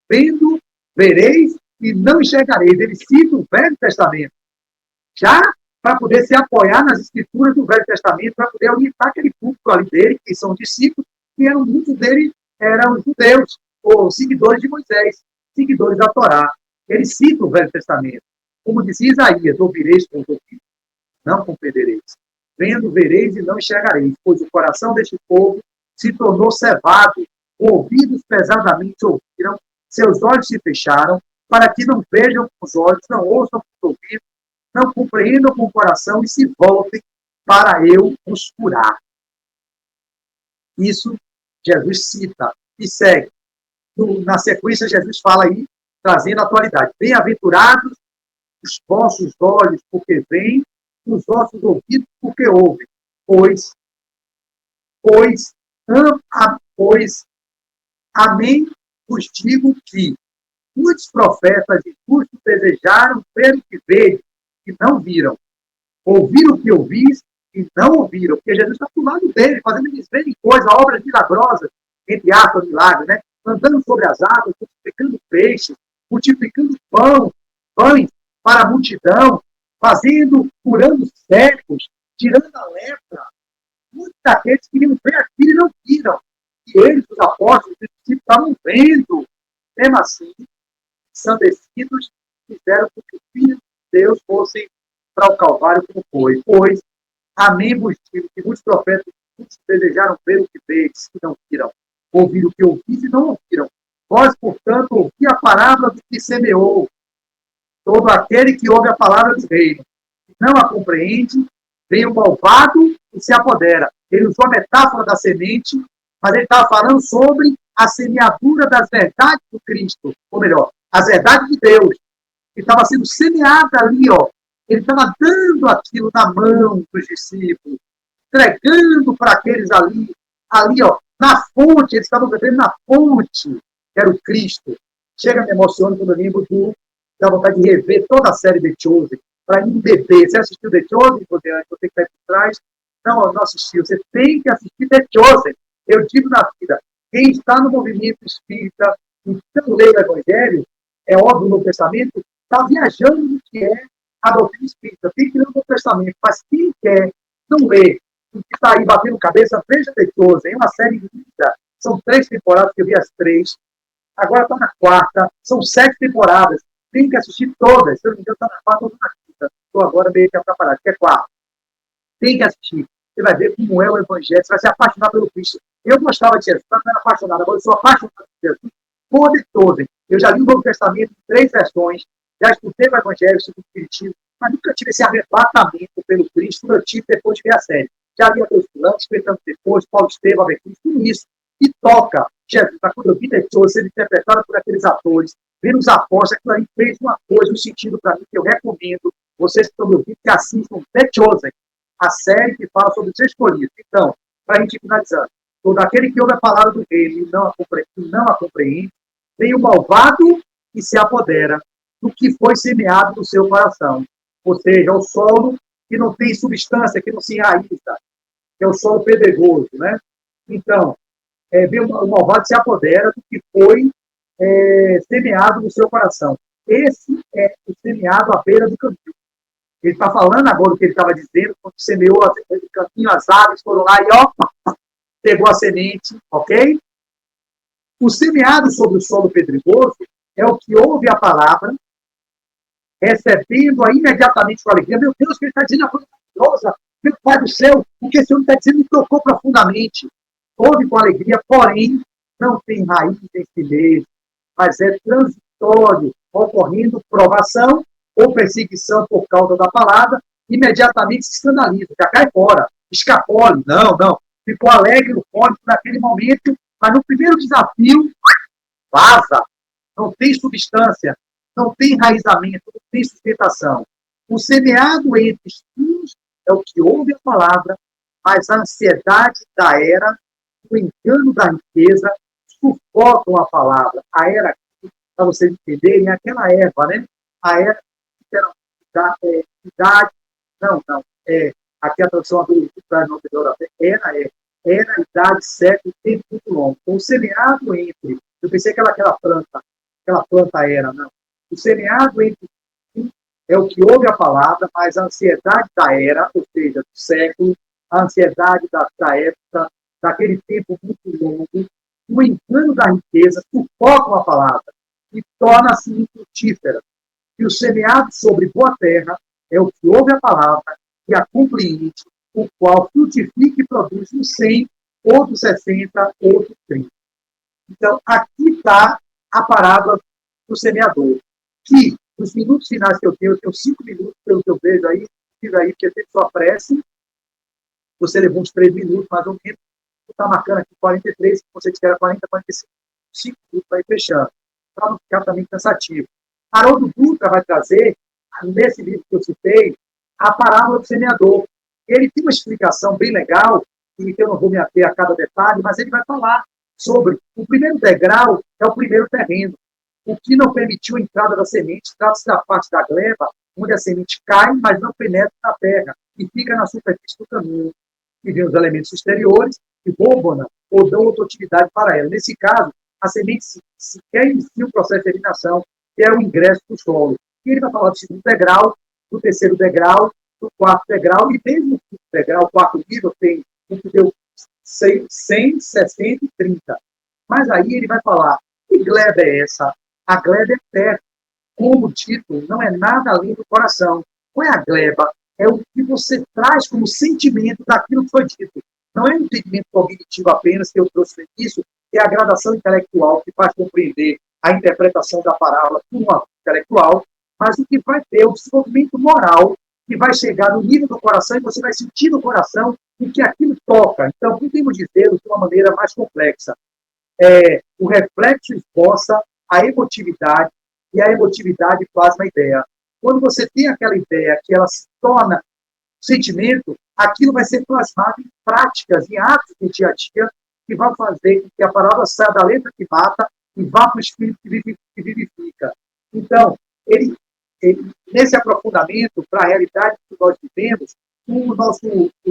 Vendo, vereis e não enxergareis. Ele cita o Velho Testamento. Já para poder se apoiar nas escrituras do Velho Testamento, para poder orientar aquele público ali dele, que são discípulos, que muitos deles eram judeus, ou seguidores de Moisés, seguidores da Torá. Ele cita o Velho Testamento. Como dizia Isaías, ouvireis com os ouvidos, não compreendereis. Vendo, vereis e não enxergareis, pois o coração deste povo se tornou cevado, ouvidos pesadamente ouviram, seus olhos se fecharam, para que não vejam com os olhos, não ouçam com os ouvidos, não compreendam com o coração e se voltem para eu os curar. Isso Jesus cita e segue. Na sequência, Jesus fala aí, trazendo a atualidade. Bem-aventurados os vossos olhos, porque veem, os vossos ouvidos, porque ouvem. Pois, amém, vos digo que muitos profetas e justos desejaram ver o que veem e não viram. Ouviram o que ouvis e não ouviram. Porque Jesus está do lado dele, fazendo eles verem coisas, obras milagrosas, entre aspas, milagres, né? Andando sobre as águas, multiplicando peixes, multiplicando pães para a multidão, curando cegos, tirando a lepra. Muitos daqueles queriam ver aquilo e não viram. E eles, os apóstolos, os discípulos, estavam vendo. Mesmo assim, ensandecidos, fizeram com que o Filho de Deus fosse para o Calvário como foi. Pois, amém vos digo que muitos profetas desejaram ver o que vedes e não viram. Ouviram o que ouvis e não ouviram. Vós, portanto, ouvi a palavra do que semeou. Todo aquele que ouve a palavra do reino e não a compreende, vem o malvado e se apodera. Ele usou a metáfora da semente, mas ele estava falando sobre a semeadura das verdades do Cristo. Ou melhor, as verdades de Deus. Que estava sendo semeada ali, ó. Ele estava dando aquilo na mão dos discípulos, entregando para aqueles ali, ó, Na fonte, eles estavam bebendo na fonte, que era o Cristo. Chega, me emociona quando eu lembro da vontade de rever toda a série The Chosen, para mim beber. Você assistiu The Chosen? Você que está aí por trás? Não, eu não assisti. Você tem que assistir The Chosen. Eu digo na vida, quem está no movimento espírita e não lê o Evangelho, é óbvio no Testamento, está viajando no que é a doutrina espírita. Tem que ler o Novo Testamento, mas quem quer não lê, que está aí batendo cabeça, veja The Chosen. É uma série linda. São 3 temporadas, que eu vi as 3. Agora está na 4ª. São 7 temporadas. Tem que assistir todas. Se eu não me engano, está na 4ª ou na 5ª. Estou agora meio que atrapalhado, que é 4. Tem que assistir. Você vai ver como é o Evangelho. Você vai se apaixonar pelo Cristo. Eu gostava de Jesus, não era apaixonado. Agora eu sou apaixonado por Jesus. Por The Chosen. Eu já li o Novo Testamento em 3 versões. Já estudei o Evangelho, segundo o Espiritismo. Mas nunca tive esse arrebatamento pelo Cristo como eu tive depois de ver a série. Já li Adeus Fulano, Espetando depois, Paulo Estevam, Ave Cristo, tudo isso. E toca. Jesus, quando eu vi The Chosen sendo interpretado por aqueles atores, vendo os apóstolos, aquilo aí fez uma coisa, um sentido para mim, que eu recomendo vocês que estão me ouvindo, que assistam The Chosen, a série que fala sobre os escolhidos. Então, para a gente finalizar, todo aquele que ouve a palavra do reino e não a compreende, vem o malvado e se apodera do que foi semeado no seu coração. Ou seja, o solo que não tem substância, que não se enraiza, que é o solo pedregoso, né? Então, vem o malvado se apodera do que foi semeado no seu coração. Esse é o semeado à beira do caminho. Ele está falando agora o que ele estava dizendo, quando semeou o caminho, as aves foram lá e, ó, pegou a semente, ok? O semeado sobre o solo pedregoso é o que ouve a palavra, recebendo-a imediatamente com alegria. Meu Deus, o que ele está dizendo é coisa maravilhosa. Meu Pai do céu, o que esse homem está dizendo me tocou profundamente. Ouve com alegria, porém, não tem raiz em si mesmo, mas é transitório, ocorrendo provação ou perseguição por causa da palavra, imediatamente se escandaliza, já cai fora, escapole, não, ficou alegre no fônico naquele momento, mas no primeiro desafio, vaza, não tem substância, não tem enraizamento, não tem sustentação. O semeado entre espinhos é o que ouve a palavra, mas a ansiedade da era, o engano da riqueza, sufocam a palavra. A era, para vocês entenderem, é aquela erva, né? A era idade, aqui a tradução do era idade, século, tempo muito longo. Então, o semeado entre, eu pensei que aquela planta era, não. O semeado entre é o que ouve a palavra, mas a ansiedade da era, ou seja, do século, a ansiedade da época, daquele tempo muito longo, o engano da riqueza, sufocam a palavra e torna-se infrutífera. E o semeado sobre boa terra é o que ouve a palavra e a compreende, o qual frutifica e produz um 100, outro 60, outro 30. Então, aqui está a parábola do semeador, que nos minutos finais que eu tenho 5 minutos, pelo que eu vejo aí, porque tem sua prece, você levou uns 3 minutos, mais ou menos, está marcando aqui 43, se você quiser 40, 45, 5 minutos para ir fechando, para não ficar também cansativo. Haroldo Dutra vai trazer, nesse livro que eu citei, a parábola do semeador. Ele tem uma explicação bem legal, e que eu não vou me ater a cada detalhe, mas ele vai falar sobre o primeiro degrau, é o primeiro terreno. O que não permitiu a entrada da semente, trata-se da parte da gleba, onde a semente cai, mas não penetra na terra, e fica na superfície do caminho. E vem os elementos exteriores, que roubam ou dão outra utilidade para ela. Nesse caso, a semente sequer inicia o processo de germinação, que é o ingresso do solo. E ele vai falar do segundo degrau, do terceiro degrau, do quarto degrau, e mesmo no quinto degrau, o quarto nível, tem o que deu 100, 60 e 30. Mas aí ele vai falar, que gleba é essa? A gleba é terra. Como título, não é nada além do coração. Qual é a gleba? É o que você traz como sentimento daquilo que foi dito. Não é um entendimento cognitivo apenas, que eu trouxe no início, é a gradação intelectual que faz compreender a interpretação da parábola por uma intelectual, mas o que vai ter o desenvolvimento moral, que vai chegar no nível do coração e você vai sentir no coração o que aquilo toca. Então, podemos dizer de uma maneira mais complexa. O reflexo esboça a emotividade e a emotividade plasma a ideia. Quando você tem aquela ideia que ela se torna sentimento, aquilo vai ser plasmado em práticas, em atos do dia a dia, que vai fazer com que a palavra saia da letra que mata e vá para o espírito que vivifica. Então, nesse aprofundamento para a realidade que nós vivemos, o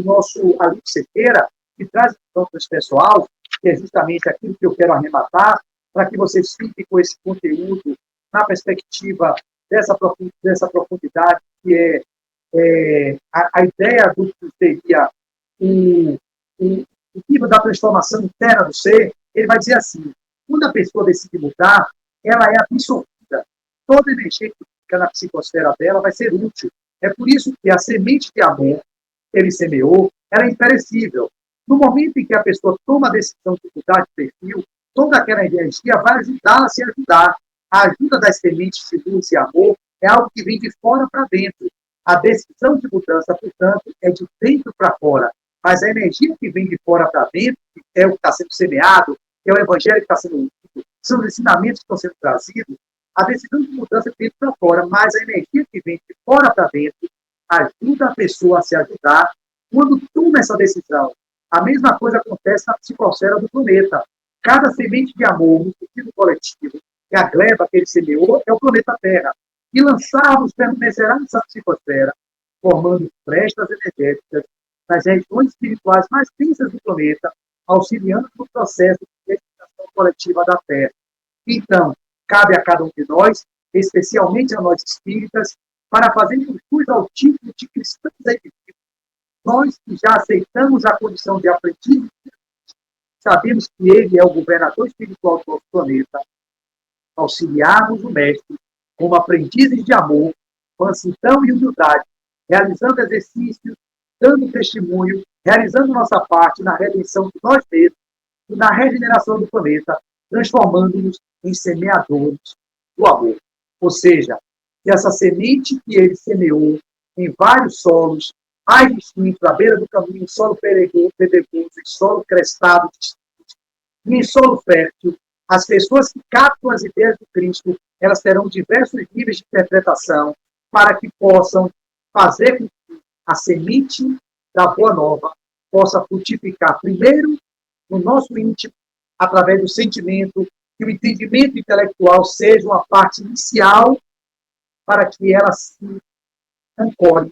nosso Alípio Sequeira, que traz o transpessoal, que é justamente aquilo que eu quero arrematar, para que vocês fiquem com esse conteúdo na perspectiva dessa profundidade, que é a ideia do que seria o nível da transformação interna do ser. Ele vai dizer assim: quando a pessoa decide mudar, ela é absorvida. Toda energia que fica na psicosfera dela vai ser útil. É por isso que a semente de amor que ele semeou, ela é imperecível. No momento em que a pessoa toma a decisão de mudar de perfil, toda aquela energia vai ajudá-la a se ajudar. A ajuda das sementes de luz e amor é algo que vem de fora para dentro. A decisão de mudança, portanto, é de dentro para fora. Mas a energia que vem de fora para dentro, que é o que está sendo semeado, que é o evangelho que está sendo ouvido, são os ensinamentos que estão sendo trazidos, a decisão de mudança é de dentro para fora, mas a energia que vem de fora para dentro ajuda a pessoa a se ajudar quando toma essa decisão. A mesma coisa acontece na psicosfera do planeta. Cada semente de amor, no sentido coletivo, que a gleba que ele semeou, é o planeta Terra. E lançarmos permanecerá nessa psicosfera, formando frestas energéticas nas regiões espirituais mais densas do planeta, auxiliando no processo de edificação coletiva da Terra. Então, cabe a cada um de nós, especialmente a nós espíritas, para fazermos jus ao título de cristãos efetivos. Nós que já aceitamos a condição de aprendiz, sabemos que ele é o governador espiritual do nosso planeta, auxiliarmos o Mestre como aprendizes de amor, mansidão e humildade, realizando exercícios, dando testemunho, realizando nossa parte na redenção de nós mesmos e na regeneração do planeta, transformando-nos em semeadores do amor. Ou seja, que essa semente que ele semeou em vários solos, mais distintos, à beira do caminho, solo pedregoso, em solo crestado, e em solo fértil, as pessoas que captam as ideias do Cristo, elas terão diversos níveis de interpretação para que possam fazer com que a semente da Boa Nova possa frutificar primeiro no nosso íntimo, através do sentimento, que o entendimento intelectual seja uma parte inicial para que ela se ancore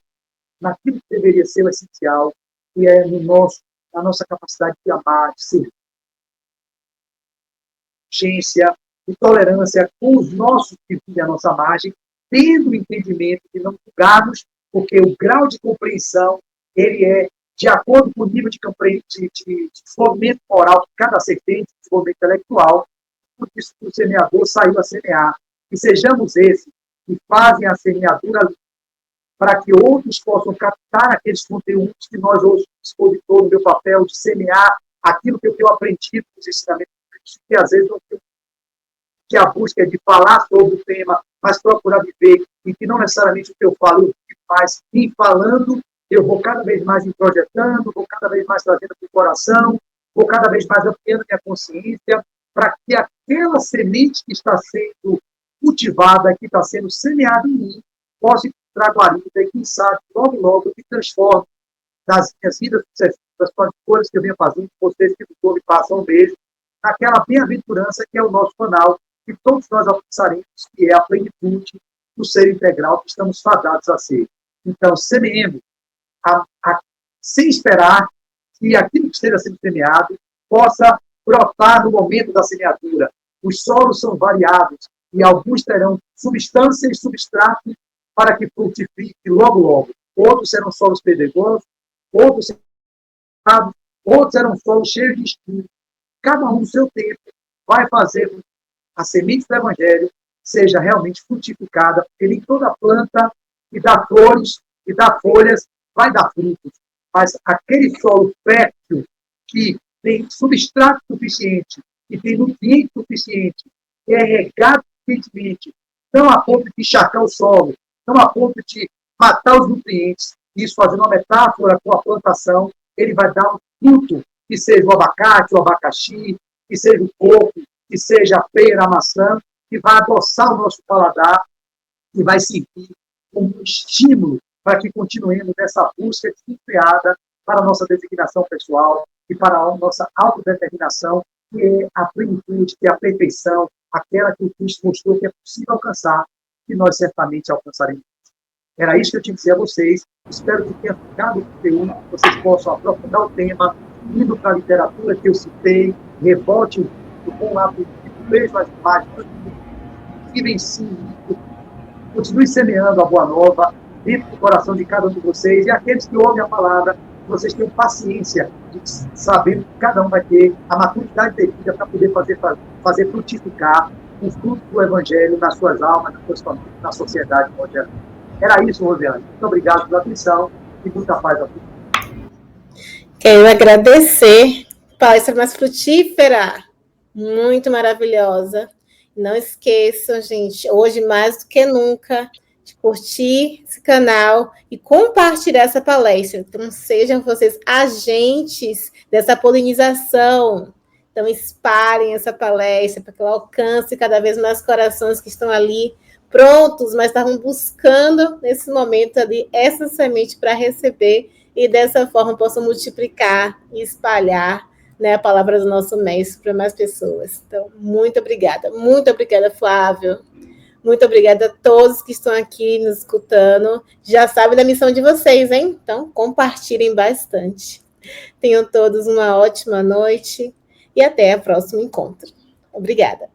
naquilo que deveria ser o essencial, que é na nossa capacidade de amar, de servir, consciência e tolerância com os nossos que vivem à nossa margem, tendo o entendimento de não julgarmos, porque o grau de compreensão ele é de acordo com o nível de desenvolvimento moral que cada ser tem, de desenvolvimento intelectual. Por isso que o semeador saiu a semear. E sejamos esses que fazem a semeadura para que outros possam captar aqueles conteúdos que nós hoje expositores, no meu papel de semear aquilo que eu aprendi dos ensinamentos, que às vezes não tem, que a busca é de falar sobre o tema, mas procurar viver, e que não necessariamente o que eu falo, eu vivo, mas em falando, eu vou cada vez mais introjetando, vou cada vez mais trazendo para o coração, vou cada vez mais ampliando minha consciência, para que aquela semente que está sendo cultivada, que está sendo semeada em mim, possa encontrar guarida e, quem sabe, logo, logo, me transforme nas minhas vidas sucessivas, com as coisas que eu venho fazendo, vocês que me passam um beijo, naquela bem-aventurança que é o nosso canal, que todos nós alcançaremos, que é a plenitude do ser integral que estamos fadados a ser. Então, semeemos, sem esperar que aquilo que esteja sendo semeado possa brotar no momento da semeadura. Os solos são variados e alguns terão substância e substrato para que frutifique logo, logo. Outros serão solos pedregosos, outros serão solos cheios de espinhos. Cada um no seu tempo vai fazer com que a semente do Evangelho seja realmente frutificada, porque nem toda planta que dá flores e dá folhas vai dar frutos. Mas aquele solo fértil que tem substrato suficiente, que tem nutriente suficiente, que é regado suficientemente, não a ponto de encharcar o solo, não a ponto de matar os nutrientes, isso fazendo uma metáfora com a plantação, ele vai dar um fruto, que seja o abacate, o abacaxi, que seja o coco, que seja a pera, a maçã, que vai adoçar o nosso paladar e vai servir como um estímulo para que continuemos nessa busca desenfreada para a nossa designação pessoal, e para a nossa autodeterminação, que é a plenitude, que é a perfeição, aquela que o Cristo mostrou que é possível alcançar, que nós certamente alcançaremos. Era isso que eu tinha que dizer a vocês. Espero que tenha ficado o conteúdo, que vocês possam aprofundar o tema, indo para a literatura que eu citei, rebote o bom lá, vejo as páginas, vivencie isso, continue semeando a boa nova dentro do coração de cada um de vocês, e aqueles que ouvem a palavra, que vocês tenham paciência de saber que cada um vai ter a maturidade devida para poder fazer frutificar o fruto do Evangelho nas suas almas, nas suas famílias, na sociedade moderna. Era isso, Rosiane. Muito obrigado pela atenção e muita paz a todos. Quero agradecer. Palestra mais frutífera, muito maravilhosa. Não esqueçam, gente, hoje mais do que nunca, de curtir esse canal e compartilhar essa palestra. Então, sejam vocês agentes dessa polinização. Então, espalhem essa palestra para que ela alcance cada vez mais corações que estão ali prontos, mas estavam buscando, nesse momento ali, essa semente para receber e, dessa forma, possam multiplicar e espalhar, né, a palavra do nosso mestre para mais pessoas. Então, muito obrigada, Flávio. Muito obrigada a todos que estão aqui nos escutando. Já sabem da missão de vocês, hein? Então, compartilhem bastante. Tenham todos uma ótima noite e até o próximo encontro. Obrigada.